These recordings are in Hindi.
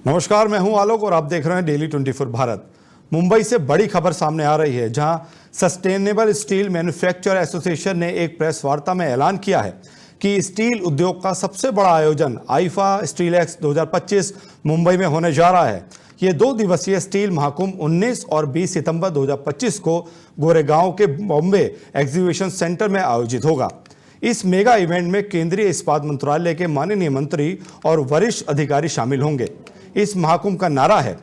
नमस्कार, मैं हूं आलोक और आप देख रहे हैं डेली 24 भारत। मुंबई से बड़ी खबर सामने आ रही है, जहां सस्टेनेबल स्टील मैन्युफैक्चरर एसोसिएशन ने एक प्रेस वार्ता में ऐलान किया है कि स्टील उद्योग का सबसे बड़ा आयोजन आईफा स्टील एक्स 2025 मुंबई में होने जा रहा है। ये 2 दिवसीय स्टील महाकुंभ 19 और 20 सितंबर 2025 को गोरेगांव के बॉम्बे एग्जीबिशन सेंटर में आयोजित होगा। इस मेगा इवेंट में केंद्रीय इस्पात मंत्रालय के माननीय मंत्री और वरिष्ठ अधिकारी शामिल होंगे। इस महाकुंभ का नारा है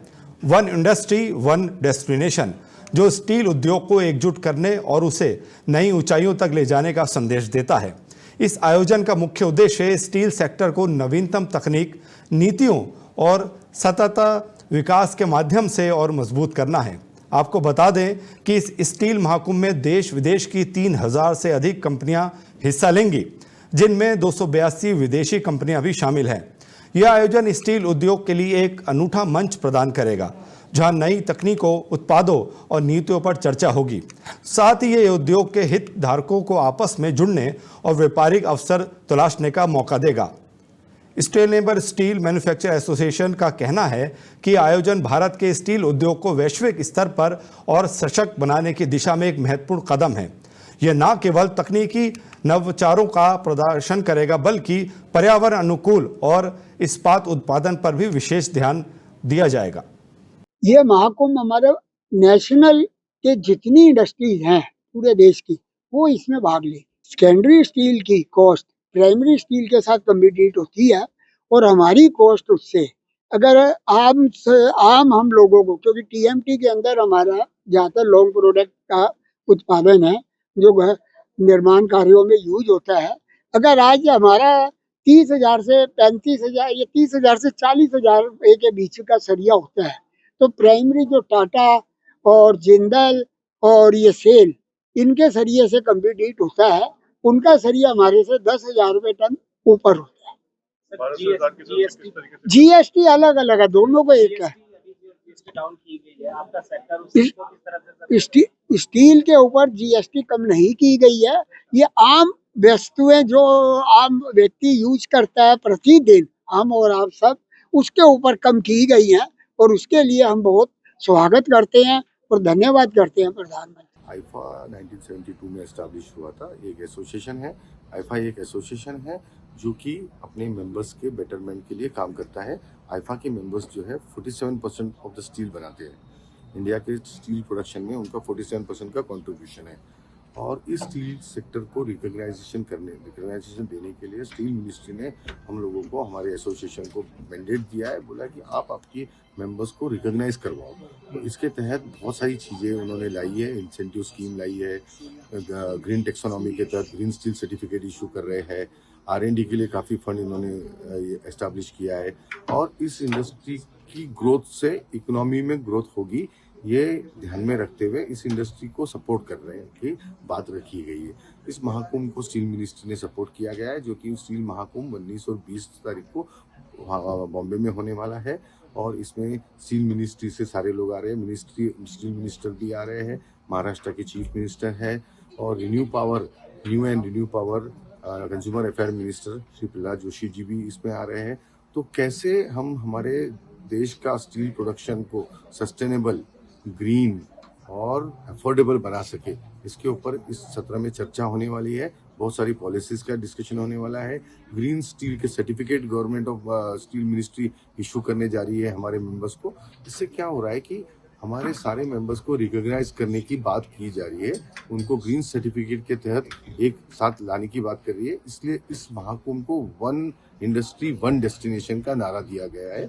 वन इंडस्ट्री वन डेस्टिनेशन, जो स्टील उद्योग को एकजुट करने और उसे नई ऊंचाइयों तक ले जाने का संदेश देता है। इस आयोजन का मुख्य उद्देश्य स्टील सेक्टर को नवीनतम तकनीक, नीतियों और सतत विकास के माध्यम से और मजबूत करना है। आपको बता दें कि इस स्टील महाकुंभ में देश विदेश की 3000 से अधिक कंपनियां हिस्सा लेंगी, जिनमें 282 विदेशी कंपनियां भी शामिल हैं। यह आयोजन स्टील उद्योग के लिए एक अनूठा मंच प्रदान करेगा, जहां नई तकनीकों, उत्पादों और नीतियों पर चर्चा होगी। साथ ही ये उद्योग के हितधारकों को आपस में जुड़ने और व्यापारिक अवसर तलाशने का मौका देगा। सस्टेनेबल स्टील मैन्युफैक्चरर एसोसिएशन का कहना है कि आयोजन भारत के स्टील उद्योग को वैश्विक स्तर पर और सशक्त बनाने की दिशा में एक महत्वपूर्ण कदम है। यह न केवल तकनीकी नवाचारों का प्रदर्शन करेगा, बल्कि पर्यावरण अनुकूल और इस्पात उत्पादन पर भी विशेष ध्यान दिया जाएगा। ये महाकुंभ हमारे नेशनल के जितनी इंडस्ट्रीज हैं पूरे देश की, वो इसमें भाग ले। सेकेंडरी स्टील की कॉस्ट प्राइमरी स्टील के साथ कम्पिटिट होती है, और हमारी कॉस्ट उससे अगर आम हम लोगों को, क्योंकि टीएमटी के अंदर हमारा ज़्यादातर लॉन्ग प्रोडक्ट का उत्पादन है जो निर्माण कार्यों में यूज होता है। अगर आज हमारा 30,000 से 35,000 या 30,000 से 40,000 रुपये के बीच का सरिया होता है, तो प्राइमरी जो टाटा और जिंदल और ये सेल, इनके सरिये से कम्पिटिट होता है, उनका सरिया हमारे से 10,000 रुपये टन ऊपर होता है। जीएसटी अलग अलग है, दोनों को एक है। स्टील के ऊपर जीएसटी कम नहीं की गई है। ये आम वस्तुएं जो आम व्यक्ति यूज करता है प्रतिदिन, हम और आप सब, उसके ऊपर कम की गई है, और उसके लिए हम बहुत स्वागत करते हैं और धन्यवाद करते हैं प्रधानमंत्री। आईफा 1972 में एस्टैब्लिश हुआ था। एक एसोसिएशन है। आईफा एक एसोसिएशन है जो कि अपने मेंबर्स के बेटरमेंट के लिए काम करता है। आईफा के मेंबर्स जो है 47% ऑफ द स्टील बनाते हैं। इंडिया के स्टील प्रोडक्शन में उनका 47% का कंट्रीब्यूशन है। और इस स्टील सेक्टर को रिकॉग्नाइजेशन देने के लिए स्टील मिनिस्ट्री ने हम लोगों को, हमारे एसोसिएशन को मैंडेट दिया है। बोला कि आप आपकी मेंबर्स को रिकॉग्नाइज करवाओ। तो इसके तहत बहुत सारी चीज़ें उन्होंने लाई है। इंसेंटिव स्कीम लाई है, ग्रीन टेक्सोनॉमी के तहत ग्रीन स्टील सर्टिफिकेट इशू कर रहे हैं, R&D के लिए काफ़ी फंड इन्होंने एस्टैब्लिश किया है। और इस इंडस्ट्री की ग्रोथ से इकोनॉमी में ग्रोथ होगी, ये ध्यान में रखते हुए इस इंडस्ट्री को सपोर्ट कर रहे हैं कि बात रखी गई है। इस महाकुंभ को स्टील मिनिस्ट्री ने सपोर्ट किया गया है, जो कि स्टील महाकुंभ 19 और 20 तारीख को बॉम्बे में होने वाला है। और इसमें स्टील मिनिस्ट्री से सारे लोग आ रहे हैं। स्टील मिनिस्टर भी आ रहे हैं, महाराष्ट्र के चीफ मिनिस्टर है, और new power consumer affair minister Shri Prahlad Joshi ji भी इसमें आ रहे हैं। तो कैसे हम हमारे देश का स्टील प्रोडक्शन को सस्टेनेबल, ग्रीन और अफोर्डेबल बना सके, इसके ऊपर इस सत्र में चर्चा होने वाली है। बहुत सारी पॉलिसीज का डिस्कशन होने वाला है। ग्रीन स्टील के certificate government of steel ministry issue करने जा रही है हमारे मेंबर्स को। इससे क्या हो रहा है कि हमारे सारे मेंबर्स को रिकॉग्नाइज करने की बात की जा रही है, उनको ग्रीन सर्टिफिकेट के तहत एक साथ लाने की बात कर रही है। इसलिए इस महाकुंभ को वन इंडस्ट्री वन डेस्टिनेशन का नारा दिया गया है।